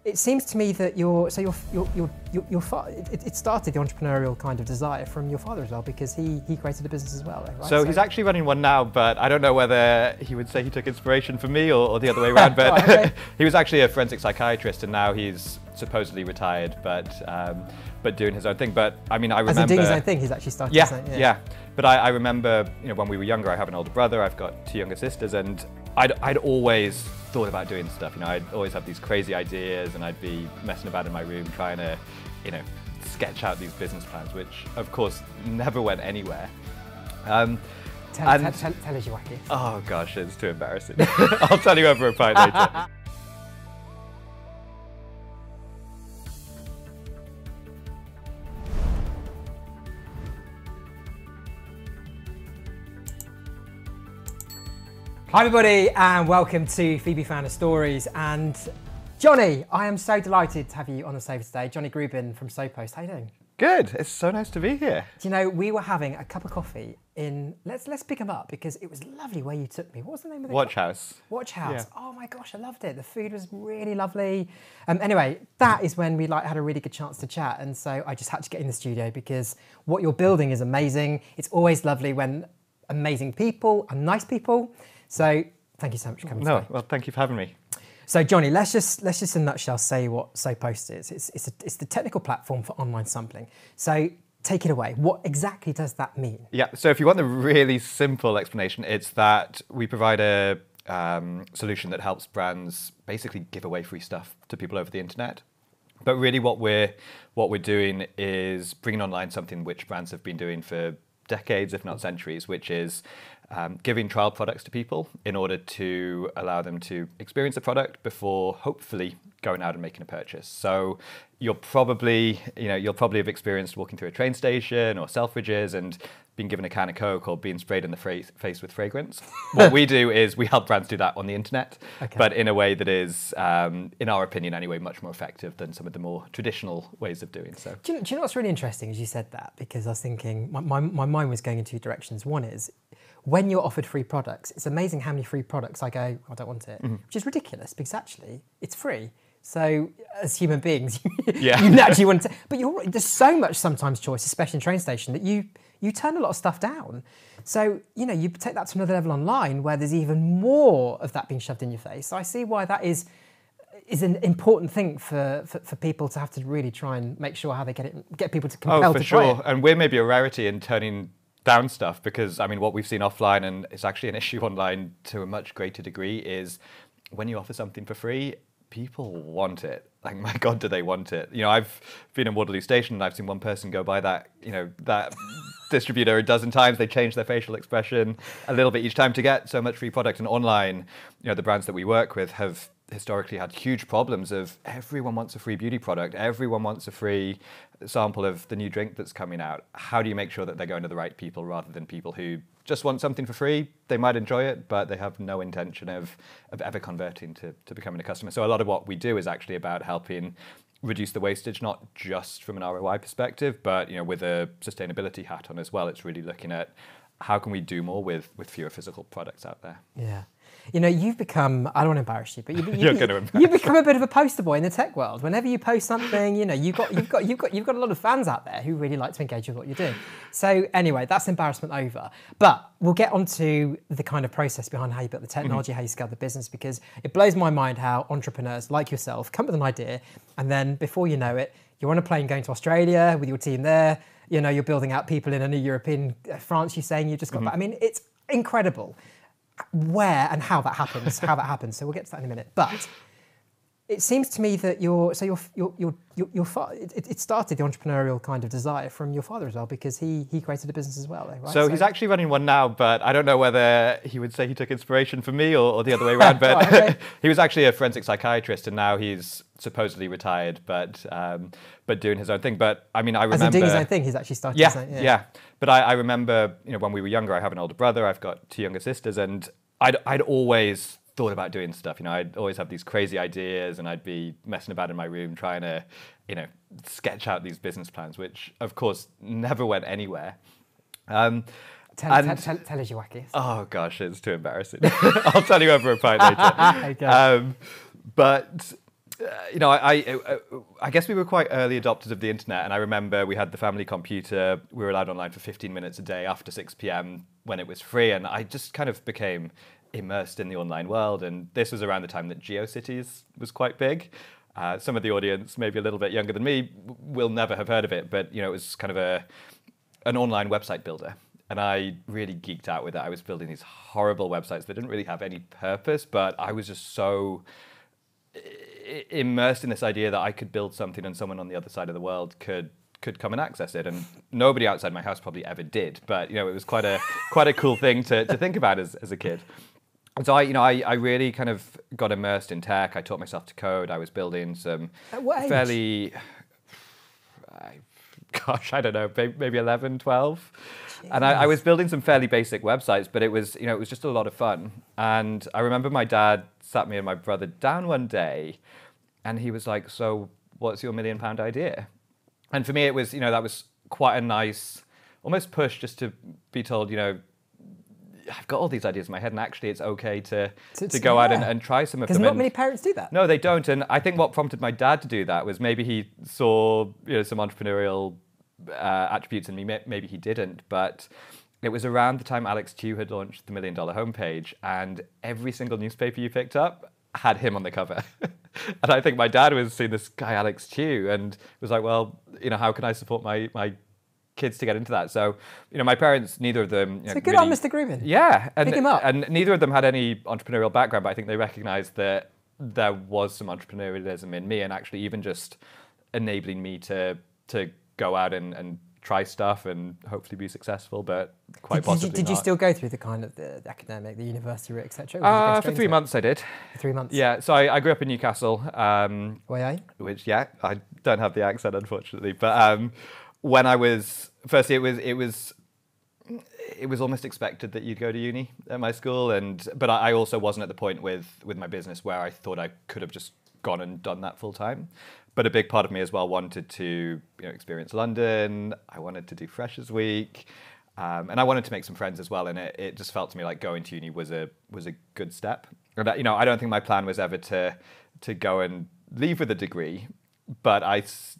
It seems to me that it started the entrepreneurial kind of desire from your father as well, because he created a business as well, right? So he's actually running one now, but I don't know whether he would say he took inspiration from me or the other way around. But right, okay. He was actually a forensic psychiatrist, and now he's supposedly retired, but doing his own thing. But I mean, I remember. As in doing his own thing, he's actually started. Yeah. But I remember, when we were younger, I have an older brother, I've got 2 younger sisters, and I'd always thought about doing stuff. I'd always have these crazy ideas, and I'd be messing about in my room trying to, sketch out these business plans, which of course never went anywhere. Tell us your wacky. Oh gosh, it's too embarrassing. I'll tell you over a pint later. Hi everybody, and welcome to FEBE Founder Stories. And Johnny, I am so delighted to have you on the sofa today. Johnny Grubin from SoPost. How you doing? Good. It's so nice to be here. Do you know, we were having a cup of coffee in, let's pick them up, because it was lovely where you took me. What was the name of the Watch House. Watch House. Yeah. Oh my gosh, I loved it. The food was really lovely. Anyway, that is when we had a really good chance to chat, and so I just had to get in the studio because what you're building is amazing. It's always lovely when amazing people and nice people. So thank you so much for coming today. Well, thank you for having me. So Johnny, let's just in a nutshell say what SoPost is. It's the technical platform for online sampling. So take it away. What exactly does that mean? Yeah, so if you want the really simple explanation, it's that we provide a solution that helps brands basically give away free stuff to people over the internet. But really what we're doing is bringing online something which brands have been doing for decades, if not centuries, which is giving trial products to people in order to allow them to experience the product before hopefully going out and making a purchase. So you'll probably have experienced walking through a train station or Selfridges and being given a can of Coke or being sprayed in the face with fragrance. What we do is we help brands do that on the internet, okay, but in a way that is, in our opinion anyway, much more effective than some of the more traditional ways of doing so. Do you know what's really interesting as you said that? Because I was thinking, my mind was going in 2 directions. One is, when you're offered free products, it's amazing how many free products I go, I don't want it, which is ridiculous because actually it's free. So as human beings, you naturally want to, but there's so much sometimes choice, especially in train station, that you turn a lot of stuff down. So, you take that to another level online where there's even more of that being shoved in your face. So I see why that is an important thing for people to have to really try and make sure how they get people to compel to try it. Oh, for sure. And we're maybe a rarity in turning down stuff because, I mean, what we've seen offline, and it's actually an issue online to a much greater degree, is when you offer something for free, people want it. Like, my God, do they want it? I've been in Waterloo Station and I've seen one person go by that, that distributor a dozen times. They change their facial expression a little bit each time to get so much free product. And online, the brands that we work with have historically had huge problems of everyone wants a free beauty product. Everyone wants a free sample of the new drink that's coming out. How do you make sure that they're going to the right people rather than people who just want something for free? They might enjoy it, but they have no intention of ever converting to becoming a customer. So a lot of what we do is actually about helping reduce the wastage, not just from an ROI perspective, but with a sustainability hat on as well. It's really looking at how can we do more with fewer physical products out there. Yeah. You've become, I don't want to embarrass you, but you've become a bit of a poster boy in the tech world. Whenever you post something, you've got a lot of fans out there who really like to engage with what you're doing. So anyway, that's embarrassment over. But we'll get onto the kind of process behind how you built the technology, how you scaled the business, because it blows my mind how entrepreneurs like yourself come with an idea, and then before you know it, you're on a plane going to Australia with your team there. You're building out people in a new European France. You're saying you just got back. I mean, it's incredible where and how that happens. So we'll get to that in a minute. But it seems to me that it started the entrepreneurial kind of desire from your father as well, because he created a business as well, right? So he's actually running one now, but I don't know whether he would say he took inspiration from me or the other way around. But right, okay. He was actually a forensic psychiatrist, and now he's supposedly retired, but doing his own thing. But I mean, I remember. As in doing his own thing, he's actually started. Yeah. But I remember, when we were younger, I have an older brother, I've got 2 younger sisters, and I'd always thought about doing stuff. I'd always have these crazy ideas, and I'd be messing about in my room trying to, sketch out these business plans, which of course never went anywhere. Tell us your wackiest. Oh gosh, it's too embarrassing. I'll tell you over a pint later. Okay. But I guess we were quite early adopters of the internet, and I remember we had the family computer. We were allowed online for 15 minutes a day after 6 p.m. when it was free, and I just kind of became immersed in the online world. And this was around the time that GeoCities was quite big. Some of the audience, maybe a little bit younger than me, will never have heard of it, but it was kind of an online website builder. And I really geeked out with it. I was building these horrible websites that didn't really have any purpose, but I was just so immersed in this idea that I could build something and someone on the other side of the world could come and access it. And nobody outside my house probably ever did, but it was quite a cool thing to think about as a kid. And so I really kind of got immersed in tech. I taught myself to code. I was building some fairly, I don't know, maybe 11, 12. Jeez. And I was building some fairly basic websites, but it was just a lot of fun. And I remember my dad sat me and my brother down one day, and he was like, "So what's your £1 million idea?" And for me, it was, that was quite a nice, almost push just to be told, I've got all these ideas in my head, and actually it's okay to go out and try some of them. Because not many parents do that. No, they don't. And I think what prompted my dad to do that was maybe he saw some entrepreneurial attributes in me. Maybe he didn't. But it was around the time Alex Tew had launched the $1 Million homepage, and every single newspaper you picked up had him on the cover. And I think my dad was seeing this guy, Alex Tew, and was like, well, how can I support my kids to get into that? So, my parents, neither of them... It's a good honest agreement. Yeah. Pick him up. And neither of them had any entrepreneurial background, but I think they recognized that there was some entrepreneurialism in me, and actually even just enabling me to go out and try stuff and hopefully be successful, but quite possibly Did you not. still go through the kind of the academic, the university route, etc.? For 3 months I did. For 3 months? Yeah, so I grew up in Newcastle. Where are you? Which, I don't have the accent, unfortunately, but... when I was, firstly, it was almost expected that you'd go to uni at my school, but I also wasn't at the point with my business where I thought I could have just gone and done that full time. But a big part of me as well wanted to experience London. I wanted to do Freshers Week, and I wanted to make some friends as well. And it just felt to me like going to uni was a good step. And I don't think my plan was ever to go and leave with a degree. But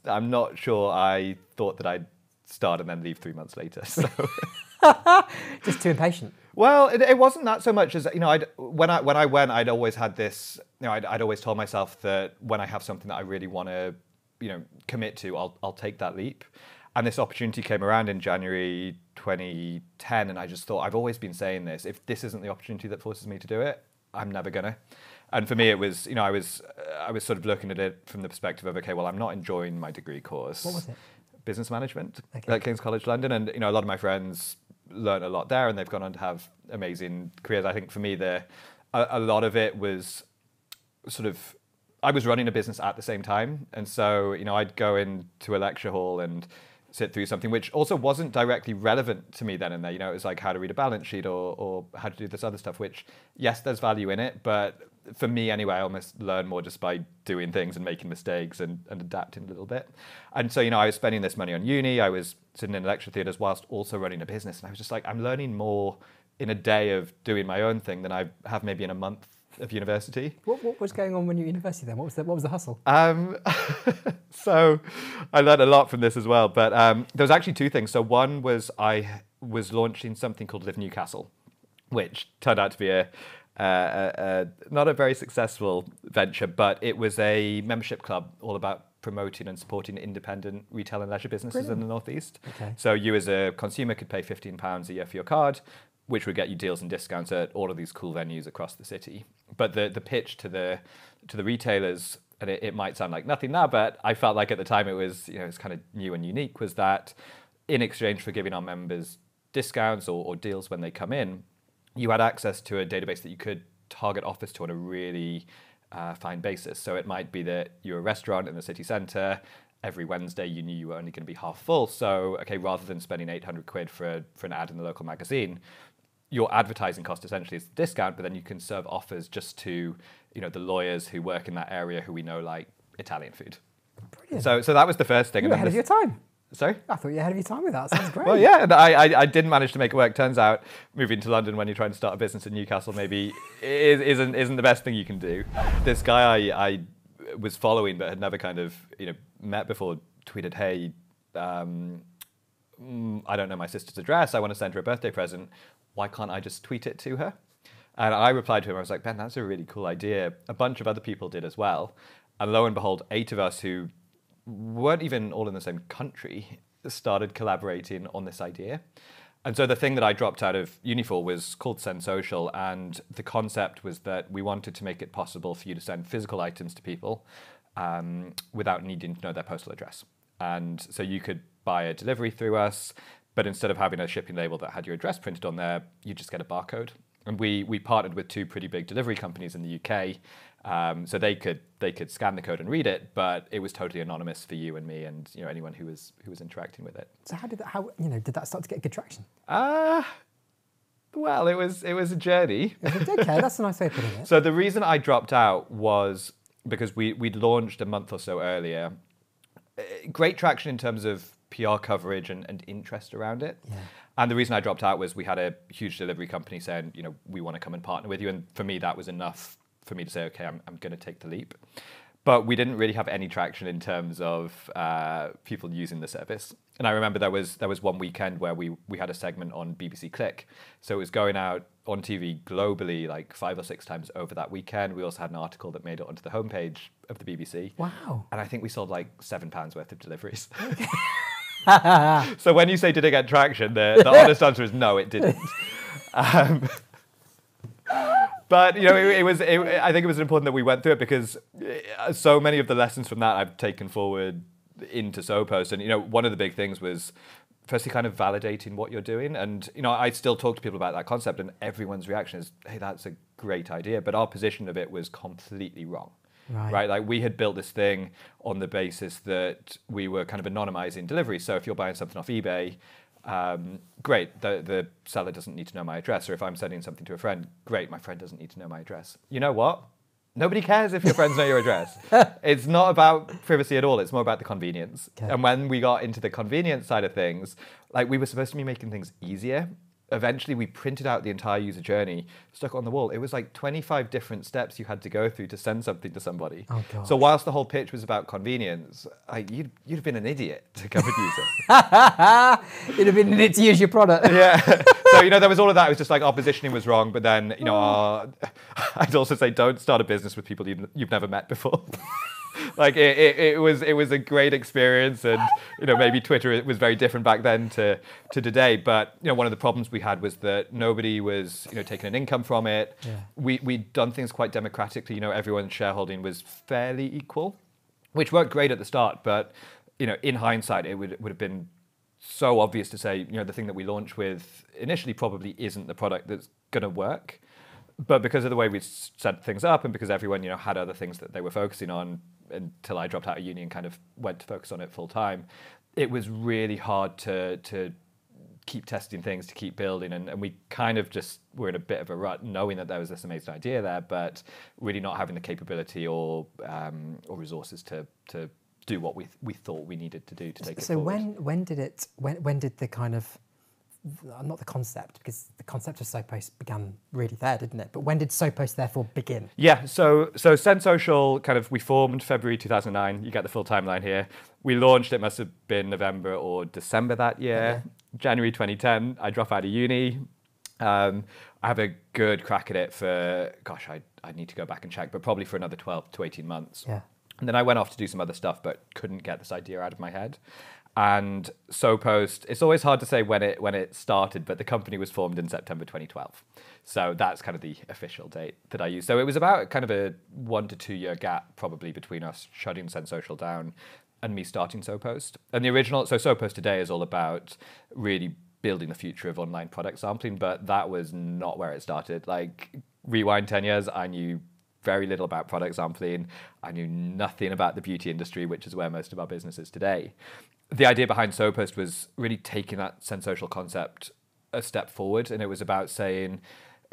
I'm not sure I thought that I'd start and then leave 3 months later. So just too impatient. Well, it wasn't that so much as when I went, I'd always had this. I'd always told myself that when I have something that I really want to, commit to, I'll take that leap. And this opportunity came around in January 2010, and I just thought, I've always been saying this: if this isn't the opportunity that forces me to do it, I'm never gonna. And for me, it was, I was sort of looking at it from the perspective of, okay, well, I'm not enjoying my degree course. What was it? Business management at King's College London. And, a lot of my friends learned a lot there, and they've gone on to have amazing careers. I think for me, a lot of it was sort of, I was running a business at the same time. And so, I'd go into a lecture hall and sit through something which also wasn't directly relevant to me then and there. It was like how to read a balance sheet or how to do this other stuff, which, yes, there's value in it, but for me anyway, I almost learn more just by doing things and making mistakes and adapting a little bit. And so, I was spending this money on uni, I was sitting in lecture theatres whilst also running a business, and I was just like, I'm learning more in a day of doing my own thing than I have maybe in a month of university. What was going on when you were at university then? What was the hustle? So I learned a lot from this as well, but there was actually two things. So one was I was launching something called Live Newcastle, which turned out to be not a very successful venture, but it was a membership club all about promoting and supporting independent retail and leisure businesses in the Northeast. Okay. So you as a consumer could pay £15 a year for your card, which would get you deals and discounts at all of these cool venues across the city. But the pitch to the retailers, and it might sound like nothing now, but I felt like at the time it was it's kind of new and unique, was that in exchange for giving our members discounts or deals when they come in, you had access to a database that you could target offers to on a really fine basis. So it might be that you're a restaurant in the city centre. Every Wednesday you knew you were only going to be half full. So, okay, rather than spending 800 quid for an ad in the local magazine, your advertising cost essentially is the discount, but then you can serve offers just to, the lawyers who work in that area who we know like Italian food. Brilliant. So that was the first thing. You were ahead of your time. Sorry? I thought you were ahead of your time with that. Sounds great. Well, yeah, and I did manage to make it work. Turns out moving to London when you're trying to start a business in Newcastle maybe isn't the best thing you can do. This guy I was following but had never kind of met before tweeted, hey, I don't know my sister's address. I want to send her a birthday present. Why can't I just tweet it to her? And I replied to him. I was like, Ben, that's a really cool idea. A bunch of other people did as well. And lo and behold, 8 of us who weren't even all in the same country started collaborating on this idea. And so the thing that I dropped out of uni for was called Send Social. And the concept was that we wanted to make it possible for you to send physical items to people without needing to know their postal address. And so you could buy a delivery through us, but instead of having a shipping label that had your address printed on there, you just get a barcode. And we partnered with 2 pretty big delivery companies in the UK, so they could scan the code and read it, but it was totally anonymous for you and me and anyone who was interacting with it. So did that start to get good traction? Well, it was a journey. Okay, that's a nice way of putting it. So the reason I dropped out was because we'd launched a month or so earlier. Great traction in terms of PR coverage and interest around it. Yeah. And the reason I dropped out was we had a huge delivery company saying, we want to come and partner with you. And for me, that was enough for me to say, okay, I'm going to take the leap. But we didn't really have any traction in terms of people using the service. And I remember there was one weekend where we had a segment on BBC Click. So it was going out on TV globally like 5 or 6 times over that weekend. We also had an article that made it onto the homepage of the BBC. Wow. And I think we sold like £7 worth of deliveries. So when you say, did it get traction, the honest answer is no, it didn't. But I think it was important that we went through it because so many of the lessons from that I've taken forward into SoPost. And one of the big things was firstly kind of validating what you're doing. And I still talk to people about that concept, and everyone's reaction is, hey, that's a great idea. But our position of it was completely wrong. Right? Like we had built this thing on the basis that we were kind of anonymizing delivery. So if you're buying something off eBay, great, the seller doesn't need to know my address. Or if I'm sending something to a friend, great, my friend doesn't need to know my address. You know what? Nobody cares if your friends know your address. It's not about privacy at all. It's more about the convenience. Okay. And when we got into the convenience side of things, like we were supposed to be making things easier. Eventually, we printed out the entire user journey, stuck it on the wall. It was like 25 different steps you had to go through to send something to somebody. Oh, gosh. So whilst the whole pitch was about convenience, you'd have been an idiot to come and use it. You'd have been an idiot to use your product. Yeah. So, there was all of that. It was just like our positioning was wrong. But then, I'd also say don't start a business with people you've never met before. Like it was a great experience, and maybe Twitter was very different back then to today. But one of the problems we had was that nobody was taking an income from it. Yeah. We'd done things quite democratically. Everyone's shareholding was fairly equal, which worked great at the start. But in hindsight, it would have been so obvious to say the thing that we launched with initially probably isn't the product that's going to work. But because of the way we set things up, and because everyone had other things that they were focusing on until I dropped out of uni and kind of went to focus on it full time, it was really hard to keep testing things, to keep building, and we kind of just were in a bit of a rut, knowing that there was this amazing idea there, but really not having the capability or resources to do what we thought we needed to do to take it forward. So when did the kind of, not the concept, because the concept of SoPost began really there, didn't it? But when did SoPost therefore begin? Yeah, so Send Social we formed February 2009. You get the full timeline here. We launched, it must have been November or December that year. Yeah. January 2010, I drop out of uni. I have a good crack at it for, I need to go back and check, but probably for another 12 to 18 months. Yeah. And then I went off to do some other stuff, but couldn't get this idea out of my head. And SoPost, it's always hard to say when it started, but the company was formed in September 2012. So that's kind of the official date that I use. So it was about kind of a 1 to 2 year gap probably between us shutting Send Social down and me starting SoPost. And the original, so SoPost today is all about really building the future of online product sampling, but that was not where it started. Like rewind 10 years, I knew very little about product sampling. I knew nothing about the beauty industry, which is where most of our business is today. The idea behind SoPost was really taking that Send Social concept a step forward. And it was about saying,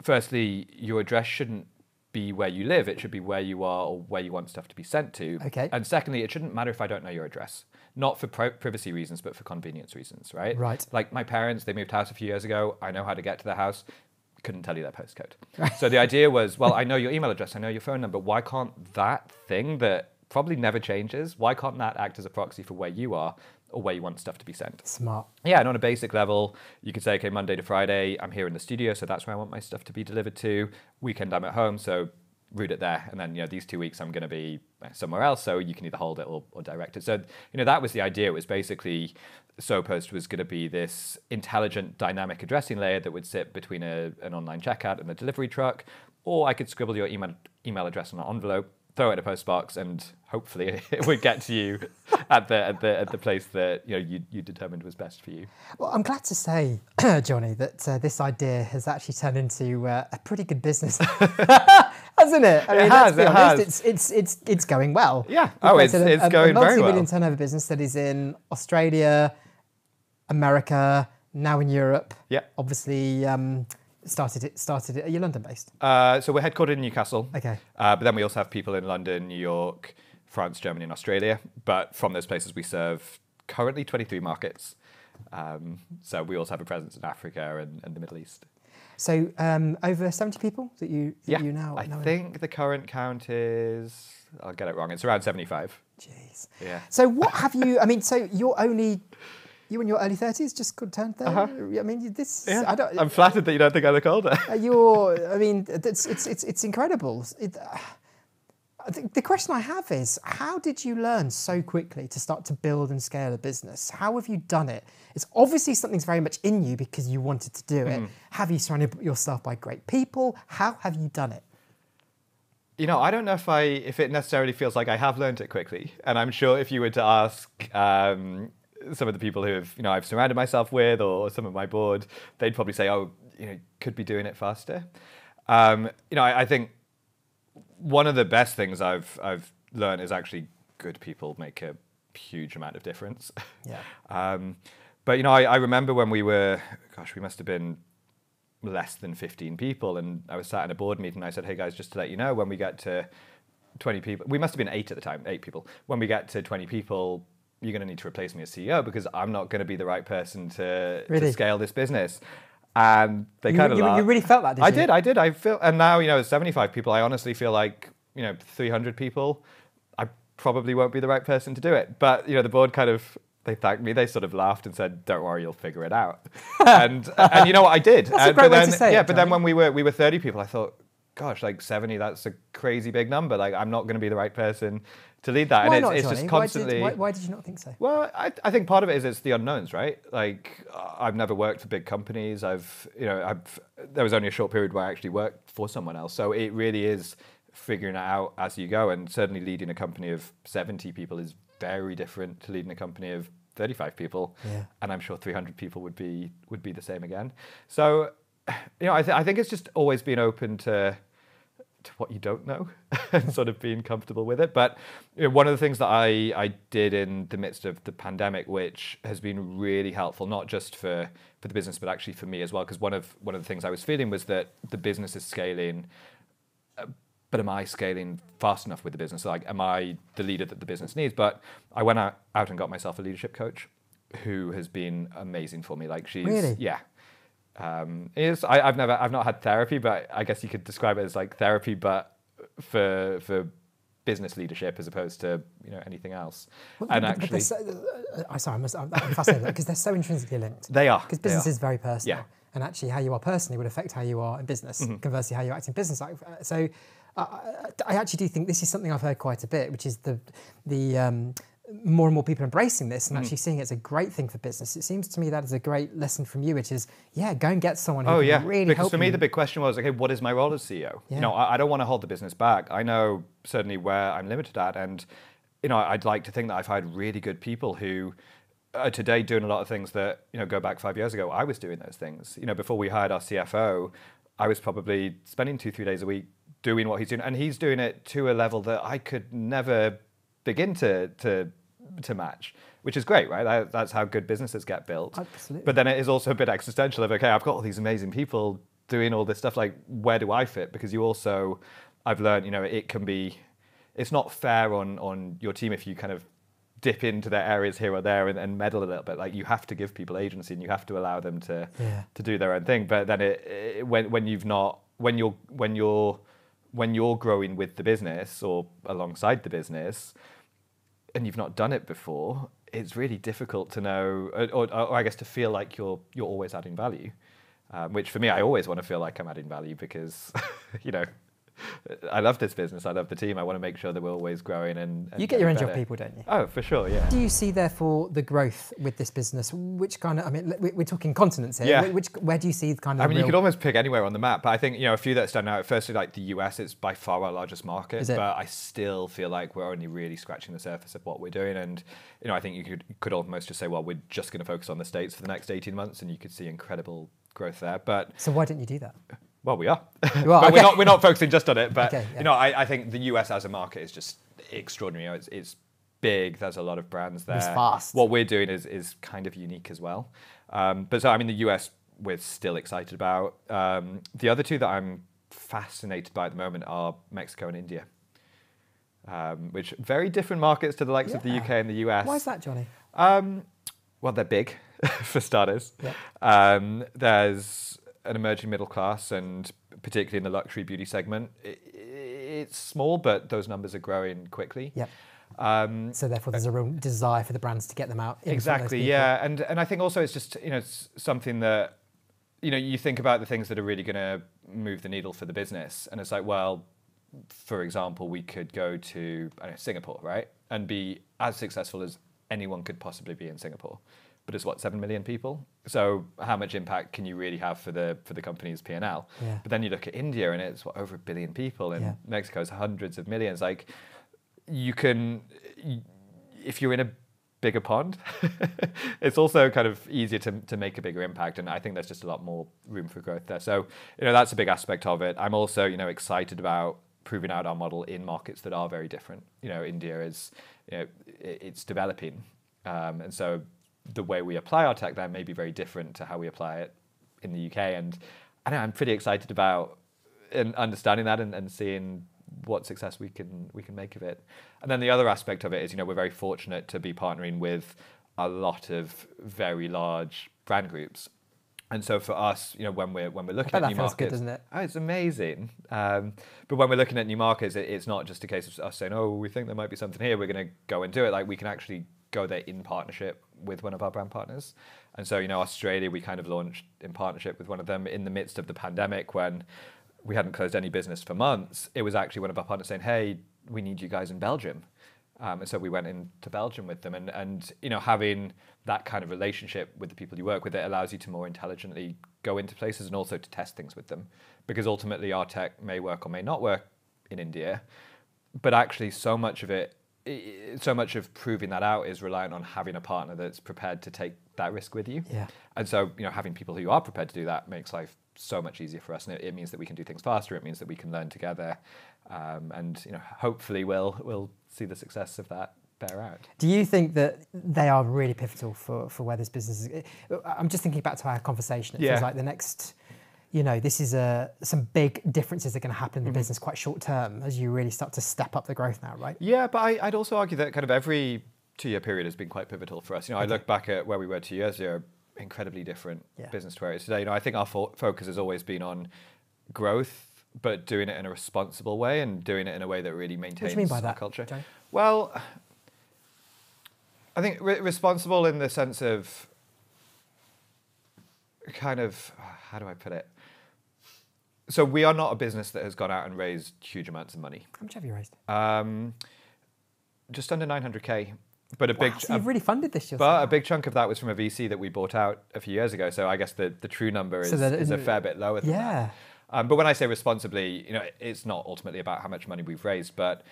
firstly, your address shouldn't be where you live. It should be where you are or where you want stuff to be sent to. Okay. And secondly, it shouldn't matter if I don't know your address. Not for privacy reasons, but for convenience reasons, right? Right. Like my parents, they moved house a few years ago. I know how to get to their house. Couldn't tell you their postcode. So the idea was, well, I know your email address. I know your phone number. Why can't that thing that probably never changes. Why can't that act as a proxy for where you are or where you want stuff to be sent? Smart. Yeah, and on a basic level, you could say, okay, Monday to Friday, I'm here in the studio, so that's where I want my stuff to be delivered to. Weekend, I'm at home, so route it there. And then, these 2 weeks, I'm going to be somewhere else, so you can either hold it or direct it. So, that was the idea. It was basically, SoPost was going to be this intelligent, dynamic addressing layer that would sit between an online checkout and a delivery truck, or I could scribble your email address on an envelope, throw it in a post box, and hopefully it would get to you at the place that you determined was best for you. Well, I'm glad to say, Johnny, that this idea has actually turned into a pretty good business, hasn't it? I mean, let's be honest, it's going well. Yeah. It's going very well. A multi-million turnover business that is in Australia, America, now in Europe. Yeah. Obviously. Started it. Are you London based? So we're headquartered in Newcastle. Okay. But then we also have people in London, New York, France, Germany, and Australia. But from those places, we serve currently 23 markets. So we also have a presence in Africa and the Middle East. So over 70 people that you now. I think the current count is, I'll get it wrong, it's around 75. Jeez. Yeah. So what have you? I mean, so you in your early 30s, just turned 30. I mean, this. Yeah. I'm flattered that you don't think I look older. I mean, it's incredible. The question I have is, how did you learn so quickly to start to build and scale a business? How have you done it? It's obviously something's very much in you because you wanted to do it. Have you surrounded yourself by great people? How have you done it? I don't know if it necessarily feels like I have learned it quickly. And I'm sure if you were to ask some of the people who have, I've surrounded myself with, or some of my board, they'd probably say, could be doing it faster. I think one of the best things I've learned is actually good people make a huge amount of difference. Yeah. But I remember when we must have been less than 15 people, and I was sat in a board meeting, and I said, hey guys, just to let you know, when we get to 20 people, we must have been 8 at the time, 8 people. When we get to 20 people, you're going to need to replace me as CEO because I'm not going to be the right person to scale this business. And they kind of laughed. You really felt that, did you? I did. I feel, and now, as 75 people, I honestly feel like, 300 people, I probably won't be the right person to do it. But, the board they thanked me. They sort of laughed and said, don't worry, you'll figure it out. and you know what, I did. That's a great way to say it. Yeah, but then when we were 30 people, I thought, gosh, 70, that's a crazy big number. I'm not going to be the right person to lead that. Why and not, it's Johnny? just constantly. Why did you not think so? Well, I think part of it is it's the unknowns, right? I've never worked for big companies. There was only a short period where I actually worked for someone else. So it really is figuring it out as you go. And certainly leading a company of 70 people is very different to leading a company of 35 people. Yeah. And I'm sure 300 people would be the same again. So, I think it's just always been open to what you don't know and sort of being comfortable with it. But one of the things that I did in the midst of the pandemic, which has been really helpful, not just for the business, but actually for me as well, because one of the things I was feeling was that the business is scaling, but am I scaling fast enough with the business? Am I the leader that the business needs? But I went out and got myself a leadership coach who has been amazing for me. She's, really? Yeah. I've not had therapy, but I guess you could describe it as therapy, but for business leadership as opposed to anything else. Well, and I'm fascinated because they're so intrinsically linked. They are, because business is very personal, yeah. And actually how you are personally would affect how you are in business. Mm-hmm. Conversely, how you act in business. So I actually do think this is something I've heard quite a bit, which is the more and more people embracing this and actually seeing it as a great thing for business. It seems to me that is a great lesson from you, which is, go and get someone who can really help you. Because for me, the big question was, okay, what is my role as CEO? Yeah. I don't want to hold the business back. I know certainly where I'm limited at. And, I'd like to think that I've hired really good people who are today doing a lot of things that, go back 5 years ago, I was doing those things. Before we hired our CFO, I was probably spending 2-3 days a week doing what he's doing. And he's doing it to a level that I could never begin to match, which is great, right? That's how good businesses get built. Absolutely. But then it is also a bit existential of, okay, I've got all these amazing people doing all this stuff, where do I fit? Because I've learned, it's not fair on your team if you kind of dip into their areas here or there and meddle a little bit. You have to give people agency and you have to allow them to do their own thing. But then when you're when you're growing with the business or alongside the business, and you've not done it before, it's really difficult to know, or I guess to feel like you're always adding value. Which for me, I always want to feel like I'm adding value because, you know, I love this business. I love the team. I want to make sure that we're always growing and you get your end job people, don't you? Oh, for sure, yeah. Do you see, therefore, the growth with this business? Which kind of, I mean, we're talking continents here. Yeah. Where do you see the kind of I mean, you could almost pick anywhere on the map, but I think, you know, a few that stand out. Firstly, like the US, it's by far our largest market, but I still feel like we're only really scratching the surface of what we're doing. And, you know, I think you could almost just say, well, we're just going to focus on the States for the next 18 months, and you could see incredible growth there. But so why didn't you do that? Well, we are. You are, but okay. we're not focusing just on it. But, okay, yeah. you know, I think the US as a market is just extraordinary. You know, it's big. There's a lot of brands there. It's fast. What we're doing is kind of unique as well. But so, I mean, the US we're still excited about. The other two that I'm fascinated by at the moment are Mexico and India, which very different markets to the likes of the UK and the US. Why is that, Johnny? Well, they're big, for starters. Yeah. There's an emerging middle class, and particularly in the luxury beauty segment, it's small, but those numbers are growing quickly. Yeah. So therefore, there's a real desire for the brands to get them out. Exactly. Yeah, and I think also it's just, you know, it's something that, you know, you think about the things that are really going to move the needle for the business, and it's like, well, for example, we could go to Singapore, right, and be as successful as anyone could possibly be in Singapore. But it's what, 7 million people? So how much impact can you really have for the company's P&L? Yeah. But then you look at India and it's what, over 1 billion people, and Mexico's hundreds of millions. Like, you can, if you're in a bigger pond, it's also kind of easier to make a bigger impact. And I think there's just a lot more room for growth there. So, you know, that's a big aspect of it. I'm also, you know, excited about proving out our model in markets that are very different. You know, India is, you know, it's developing. And so the way we apply our tech there may be very different to how we apply it in the UK. And I know I'm pretty excited about understanding that and seeing what success we can make of it. And then the other aspect of it is, you know, we're very fortunate to be partnering with a lot of very large brand groups. And so for us, you know, when we're looking at new markets, good, doesn't it? Oh, it's amazing. But when we're looking at new markets, it's not just a case of us saying, oh, we think there might be something here, we're going to go and do it. Like, we can actually go there in partnership with one of our brand partners. And so, you know, Australia, we kind of launched in partnership with one of them in the midst of the pandemic when we hadn't closed any business for months. It was actually one of our partners saying, hey, we need you guys in Belgium. And so we went into Belgium with them. And you know, having that kind of relationship with the people you work with, it allows you to more intelligently go into places and also to test things with them. Because ultimately our tech may work or may not work in India, but actually so much of proving that out is reliant on having a partner that's prepared to take that risk with you. Yeah. And so, you know, having people who are prepared to do that makes life so much easier for us. And it means that we can do things faster. It means that we can learn together. And, you know, hopefully we'll see the success of that bear out. Do you think that they are really pivotal for where this business is? I'm just thinking back to our conversation. It feels like the next, you know, this is some big differences are going to happen in the business quite short term as you really start to step up the growth now, right? Yeah, but I'd also argue that kind of every 2-year period has been quite pivotal for us. You know, I look back at where we were 2 years ago, incredibly different business to where it is today. You know, I think our focus has always been on growth, but doing it in a responsible way and doing it in a way that really maintains what do you mean by our that, culture. Joe? Well, I think responsible in the sense of kind of, how do I put it? So we are not a business that has gone out and raised huge amounts of money. How much have you raised? Just under 900K. But so you've really funded this yourself. But a big chunk of that was from a VC that we bought out a few years ago. So I guess the true number is a fair bit lower than that. But when I say responsibly, you know, it's not ultimately about how much money we've raised, but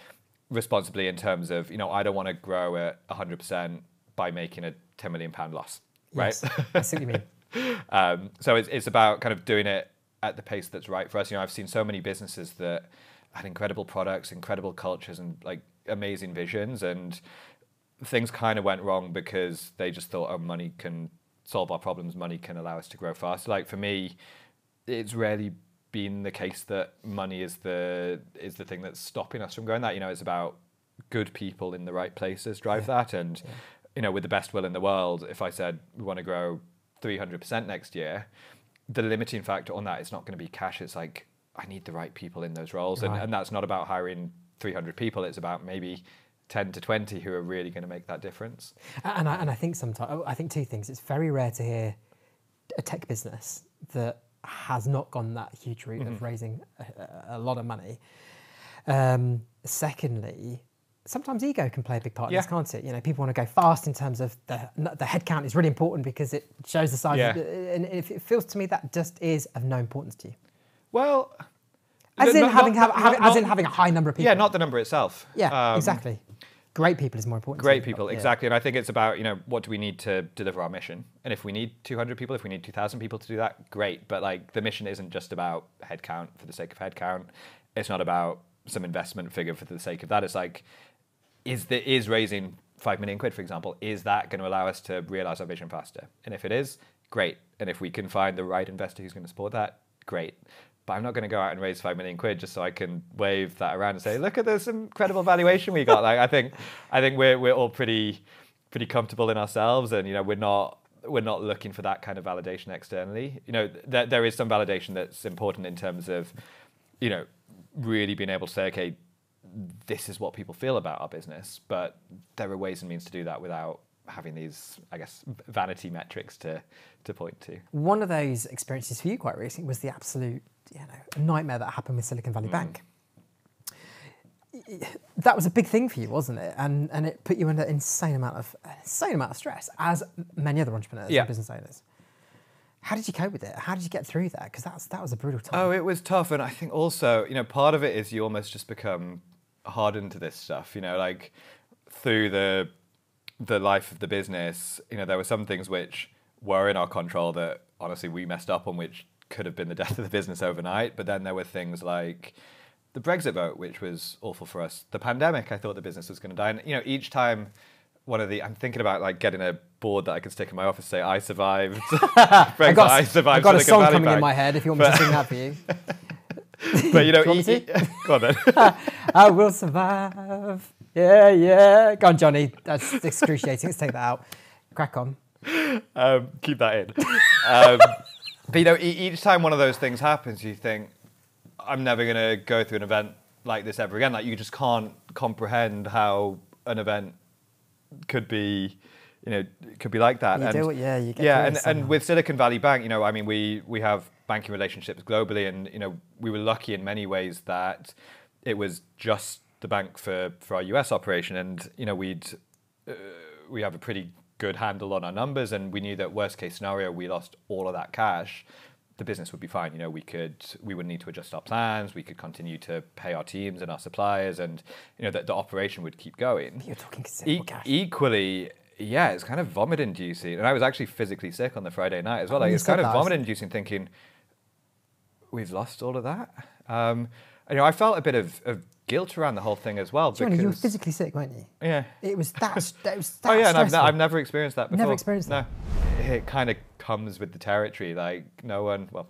responsibly in terms of, you know, I don't want to grow at 100% by making a £10 million loss, right? Yes, I see what you mean. So it's about kind of doing it at the pace that's right for us. You know, I've seen so many businesses that had incredible products, incredible cultures, and like amazing visions, and things kind of went wrong because they just thought, oh, money can solve our problems, money can allow us to grow fast. Like for me, it's rarely been the case that money is the thing that's stopping us from growing that. You know, it's about good people in the right places drive that. And, you know, with the best will in the world, if I said we want to grow 300% next year, the limiting factor on that is not going to be cash. It's like, I need the right people in those roles. Right. And that's not about hiring 300 people. It's about maybe 10 to 20 who are really going to make that difference. And I think sometimes, I think two things. It's very rare to hear a tech business that has not gone that huge route of raising a lot of money. Secondly, sometimes ego can play a big part in this, can't it? You know, people want to go fast in terms of the headcount is really important because it shows the size. And it feels to me that just is of no importance to you. Well, as in having a high number of people. Yeah, not the number itself. Yeah, exactly. Great people is more important. Great people, exactly. And I think it's about, you know, what do we need to deliver our mission? And if we need 200 people, if we need 2,000 people to do that, great. But like the mission isn't just about headcount for the sake of headcount. It's not about some investment figure for the sake of that. It's like, is raising 5 million quid, for example, is that going to allow us to realize our vision faster? And if it is, great. And if we can find the right investor who's going to support that, great. But I'm not going to go out and raise 5 million quid just so I can wave that around and say, look at this incredible valuation we got. Like I think we're all pretty comfortable in ourselves, and you know we're not looking for that kind of validation externally. You know, there is some validation that's important in terms of, you know, really being able to say, okay, this is what people feel about our business, but there are ways and means to do that without having these, I guess, vanity metrics to point to. One of those experiences for you quite recently was the absolute, you know, nightmare that happened with Silicon Valley Bank. That was a big thing for you, wasn't it? And it put you under insane amount of stress, as many other entrepreneurs and business owners. How did you cope with it? How did you get through that? Because that was a brutal time. Oh, it was tough, and I think also, you know, part of it is you almost just become hardened to this stuff. You know, like through the life of the business, you know, there were some things which were in our control that honestly we messed up on, which could have been the death of the business overnight. But then there were things like the Brexit vote, which was awful for us. The pandemic, I thought the business was going to die. And, you know, each time I'm thinking about like getting a board that I could stick in my office, say, I survived. I've got a song Valley coming Bank. in my head if you want me to sing that for you. But, you know, Do you want me to? Go on then. I will survive. Yeah, yeah. Go on, Johnny. That's excruciating. Let's take that out. Crack on. Keep that in. But, you know, each time one of those things happens, you think, I'm never going to go through an event like this ever again. Like, you just can't comprehend how an event could be, you know, could be like that. You get and with Silicon Valley Bank, you know, I mean, we have banking relationships globally, and you know, we were lucky in many ways that it was just the bank for our US operation, and you know, we have a pretty good handle on our numbers, and we knew that worst case scenario, we lost all of that cash, the business would be fine. You know, we wouldn't need to adjust our plans. We could continue to pay our teams and our suppliers, and you know, the operation would keep going. You're talking considerable cash. Equally, yeah, it's kind of vomit-inducing, and I was actually physically sick on the Friday night as well. Like, it's kind of vomit-inducing, thinking we've lost all of that. And, you know, I felt a bit of guilt around the whole thing as well. Johnny, you were physically sick, weren't you? Yeah. It was that. Oh yeah, and I've never experienced that before. Never experienced that. No, it kind of comes with the territory. Like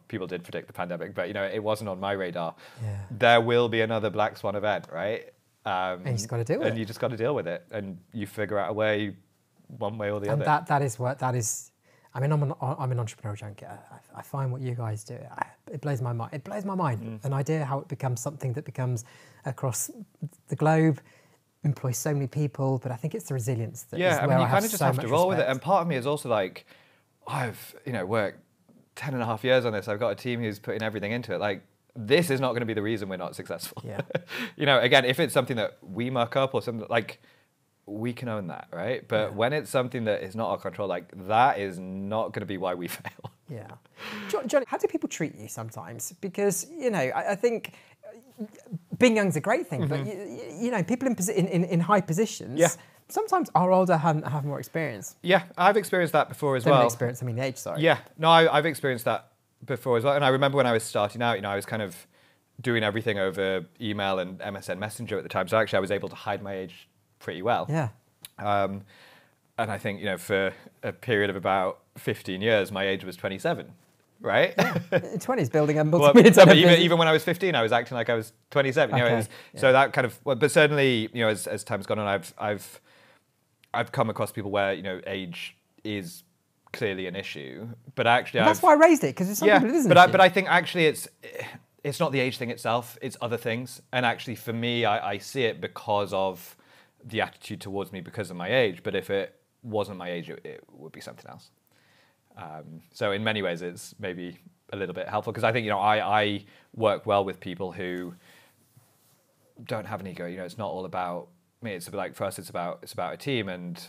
people did predict the pandemic, but you know, it wasn't on my radar. Yeah. There will be another Black Swan event, right? And you just got to deal with it. And you just got to deal with it, and you figure out a way, one way or the other. And that is. I mean, I'm an entrepreneurial junkie. I find what you guys do, it blows my mind. It blows my mind. An idea how it becomes something that becomes across the globe, employs so many people. But I think it's the resilience that you kind of just have to roll with it. respect. And part of me is also like, I've worked 10 and a half years on this. I've got a team who's putting everything into it. Like, this is not going to be the reason we're not successful. Yeah. You know, again, if it's something that we muck up or something like, we can own that, right? But when it's something that is not our control, like that is not going to be why we fail. Yeah. Johnny, how do people treat you sometimes? Because, you know, I think being young is a great thing, but, you know, people in high positions sometimes are older, have more experience. Yeah, I've experienced that before as Don't well. Experience, I mean age, sorry. Yeah, no, I've experienced that before as well. And I remember when I was starting out, you know, I was kind of doing everything over email and MSN Messenger at the time. So actually I was able to hide my age pretty well. Yeah. And I think, you know, for a period of about 15 years, my age was 27, right? Yeah. 20s building a multi-million even when I was 15, I was acting like I was 27. You know, so that kind of, but certainly, you know, as time's gone on, I've come across people where, you know, age is clearly an issue, but actually, that's why I raised it, because some people it isn't. But I think actually it's it's not the age thing itself, it's other things. And actually for me, I see it because of the attitude towards me because of my age. But if it wasn't my age, it would be something else. So in many ways, it's maybe a little bit helpful because I think, I work well with people who don't have an ego. It's not all about me. It's like, for us, it's about a team, and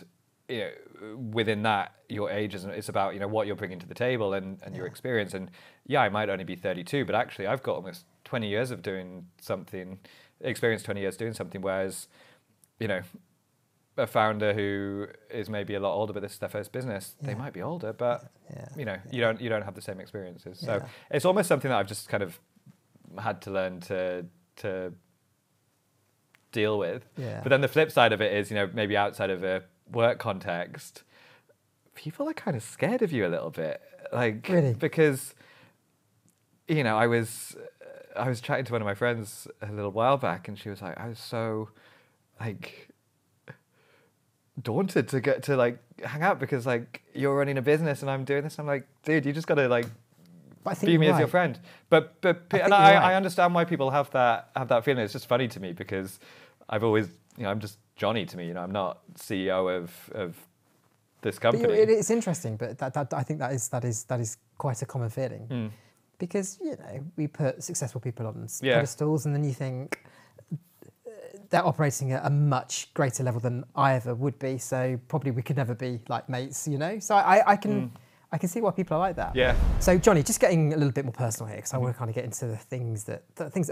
within that, your age isn't. It's about what you're bringing to the table and your experience. And I might only be 32, but actually, I've got almost 20 years of doing something, experience 20 years doing something. Whereas, a founder who is maybe a lot older, but this is their first business, they might be older, but you don't have the same experiences. So it's almost something that I've just kind of had to learn to deal with. But then the flip side of it is, maybe outside of a work context, people are kind of scared of you a little bit, like really? Because I was chatting to one of my friends a little while back, and she was like, I was so like daunted to get to like hang out because like you're running a business and I'm doing this. I'm like, dude, you just got to like be me as your friend. But I understand why people have that feeling. It's just funny to me because I've always, I'm just Johnny to me. I'm not CEO of this company. But it's interesting, but that I think that is quite a common feeling because we put successful people on pedestals, and then you think they're operating at a much greater level than I ever would be. So probably we could never be like mates, So I can see why people are like that. Yeah. So Johnny, just getting a little bit more personal here, because I want to kind of get into the things that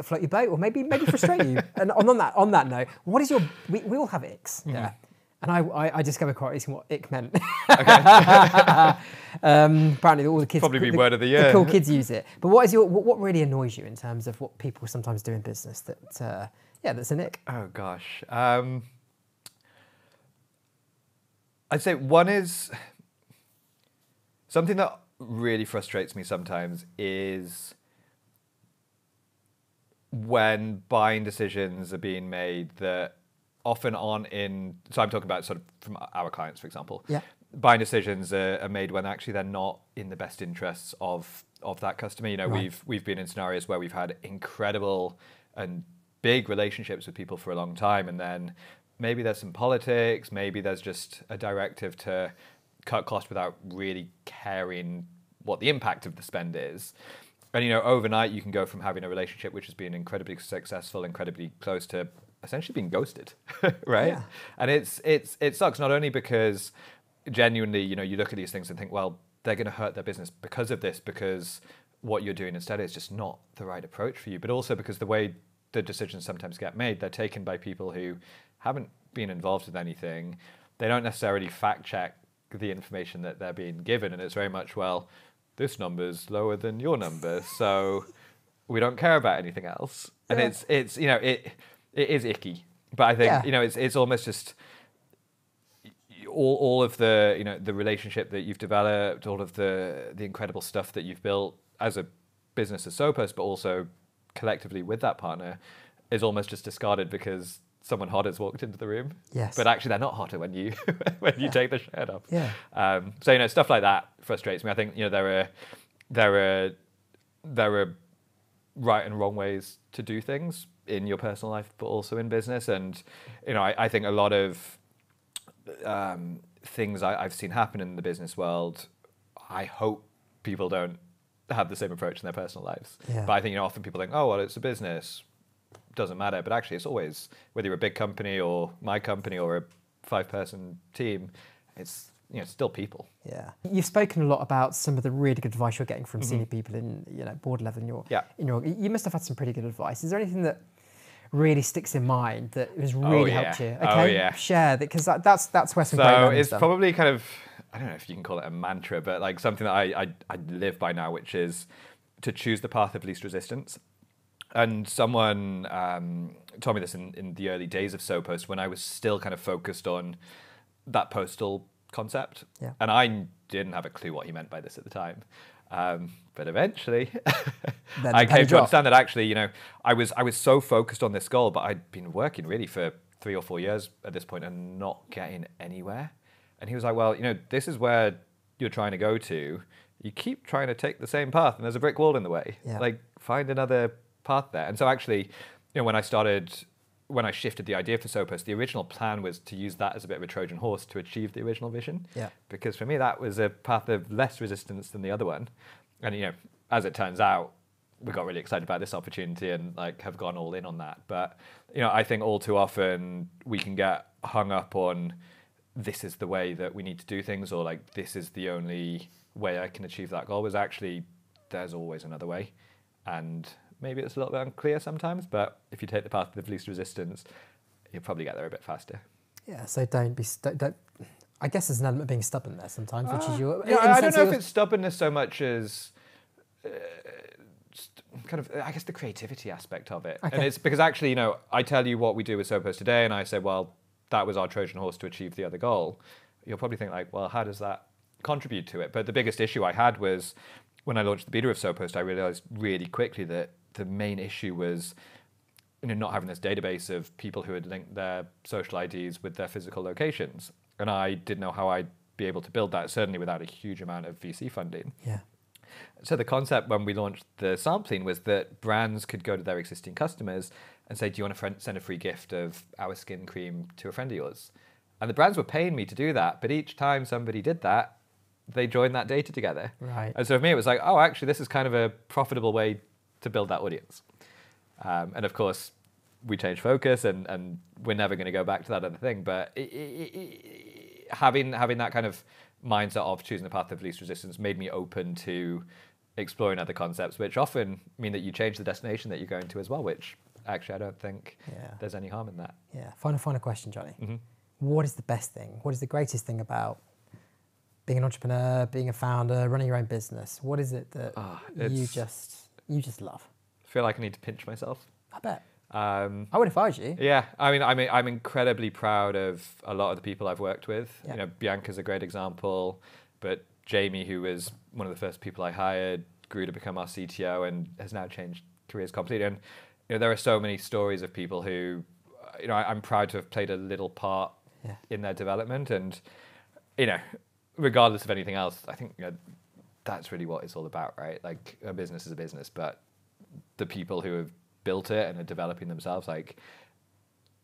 float your boat, or maybe frustrate you. And on that note, what is we all have icks, yeah. And I discovered quite recently what ick meant. Okay. Apparently all the kids probably be word of the year. The cool kids use it. But what really annoys you in terms of what people sometimes do in business that that's an ick? Oh gosh. I'd say one is something that really frustrates me sometimes is when buying decisions are being made that often aren't in. So I'm talking about sort of from our clients, for example. Yeah. Buying decisions are made when actually they're not in the best interests of that customer. Right. We've been in scenarios where we've had incredible and big relationships with people for a long time, and then maybe there's some politics, maybe there's just a directive to cut costs without really caring what the impact of the spend is. And overnight you can go from having a relationship which has been incredibly successful, incredibly close, to essentially being ghosted, right? Yeah. And it sucks, not only because genuinely, you look at these things and think, well, they're going to hurt their business because of this, because what you're doing instead is just not the right approach for you, but also because the way the decisions sometimes get made, they're taken by people who haven't been involved with anything. They don't necessarily fact check the information that they're being given, and it's very much, well, this number's lower than your number, so we don't care about anything else. And it's it is icky, but I think it's almost just all of the the relationship that you've developed, all of the incredible stuff that you've built as a business as SoPost, but also collectively with that partner, is almost just discarded because someone hot has walked into the room. Yes. But actually they're not hotter when you you take the shirt off. Yeah. So stuff like that frustrates me. I think there are right and wrong ways to do things in your personal life, but also in business. And I think a lot of things I've seen happen in the business world, I hope people don't have the same approach in their personal lives. Yeah. But I think often people think, oh well, it's a business, doesn't matter. But actually, it's always, whether you're a big company or my company or a 5-person team, it's still people. Yeah. You've spoken a lot about some of the really good advice you're getting from senior people in board level in your you must have had some pretty good advice. Is there anything that really sticks in mind that has really helped you? Okay, share that, because that's where some great learning it's stuff. Probably kind of, I don't know if you can call it a mantra, but like something that I live by now, which is to choose the path of least resistance. And someone told me this in the early days of SoPost, when I was still kind of focused on that postal concept. Yeah. And I didn't have a clue what he meant by this at the time. But eventually I came to understand that actually, I was so focused on this goal, but I'd been working really for 3 or 4 years at this point and not getting anywhere. And he was like, well, this is where you're trying to go to. You keep trying to take the same path and there's a brick wall in the way. Yeah. Like, find another path there. And so actually, when I shifted the idea for SoPost, the original plan was to use that as a bit of a Trojan horse to achieve the original vision. Yeah. Because for me, that was a path of less resistance than the other one. And, as it turns out, we got really excited about this opportunity and have gone all in on that. But, I think all too often we can get hung up on this is the way that we need to do things, or this is the only way I can achieve that goal, was actually there's always another way. And maybe it's a little bit unclear sometimes, but if you take the path of least resistance, you'll probably get there a bit faster. Yeah, so don't I guess there's an element of being stubborn there sometimes, which is your... Yeah, I don't know if it's stubbornness so much as kind of, I guess, the creativity aspect of it. Okay. And it's because actually, I tell you what we do with SoPost today, and I say, well, that was our Trojan horse to achieve the other goal. You'll probably think well, how does that contribute to it? But the biggest issue I had was when I launched the beta of SoPost, I realized really quickly that the main issue was not having this database of people who had linked their social IDs with their physical locations. And I didn't know how I'd be able to build that, certainly without a huge amount of VC funding. Yeah. So the concept when we launched the sampling was that brands could go to their existing customers and say, do you want to send a free gift of our skin cream to a friend of yours? And the brands were paying me to do that, but each time somebody did that, they joined that data together. Right. And so for me, it was actually, this is kind of a profitable way to build that audience. And of course, we changed focus, and we're never going to go back to that other thing. But having that kind of mindset of choosing the path of least resistance made me open to exploring other concepts, which often mean that you change the destination that you're going to as well, which actually I don't think there's any harm in that. Yeah. Final question, Johnny. Mm-hmm. What is the best thing? What is the greatest thing about being an entrepreneur, being a founder, running your own business? What is it that you just love? I feel like I need to pinch myself. I bet. I would if I was you. Yeah, I'm incredibly proud of a lot of the people I've worked with. Yeah. Bianca's a great example, but Jamie, who was one of the first people I hired, grew to become our CTO and has now changed careers completely. And there are so many stories of people who, I'm proud to have played a little part in their development. And regardless of anything else, I think that's really what it's all about, right? A business is a business, but the people who have built it and are developing themselves,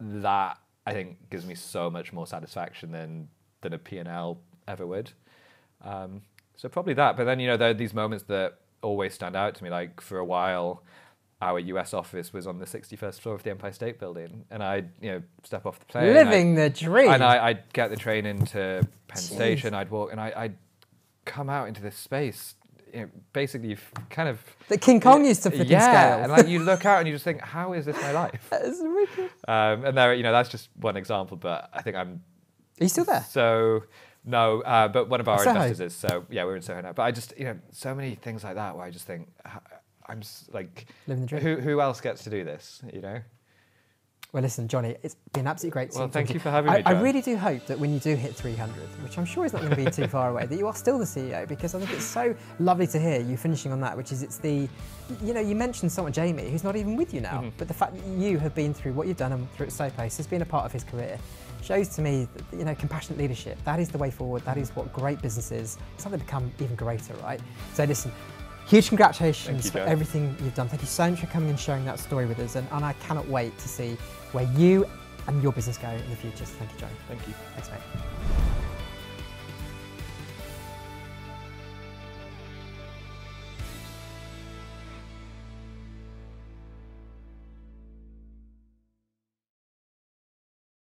that I think gives me so much more satisfaction than a P&L ever would. So probably that. But then there are these moments that always stand out to me. For a while, our US office was on the 61st floor of the Empire State Building, and I'd step off the plane, living the dream, and I'd get the train into Penn Station. I'd walk, and I'd come out into this space. Basically, you've kind of... That King Kong used to flipping scale. Yeah, and you look out and you just think, how is this my life? That's really good. And there, that's just one example, but I think I'm... Are you still there? So, no, but one of our Soho. investors is, so yeah, we're in Soho now. But I just, so many things like that where I just think, I'm just living the dream. Who else gets to do this, Well, listen, Johnny, it's been absolutely great. Well, thank you for having me, I John. really do hope that when you do hit 300, which I'm sure is not going to be too far away, that you are still the CEO, because I think it's so lovely to hear you finishing on that, which is you mentioned someone, Jamie, who's not even with you now, but the fact that you have been through what you've done and through SoPost has been a part of his career, shows to me that, compassionate leadership, that is the way forward, that is what great business is. It's something to become even greater, right? So listen, huge congratulations for everything you've done. Thank you so much for coming and sharing that story with us, and I cannot wait to see where you and your business go in the future. So thank you, Johnny. Thank you. Thanks, mate.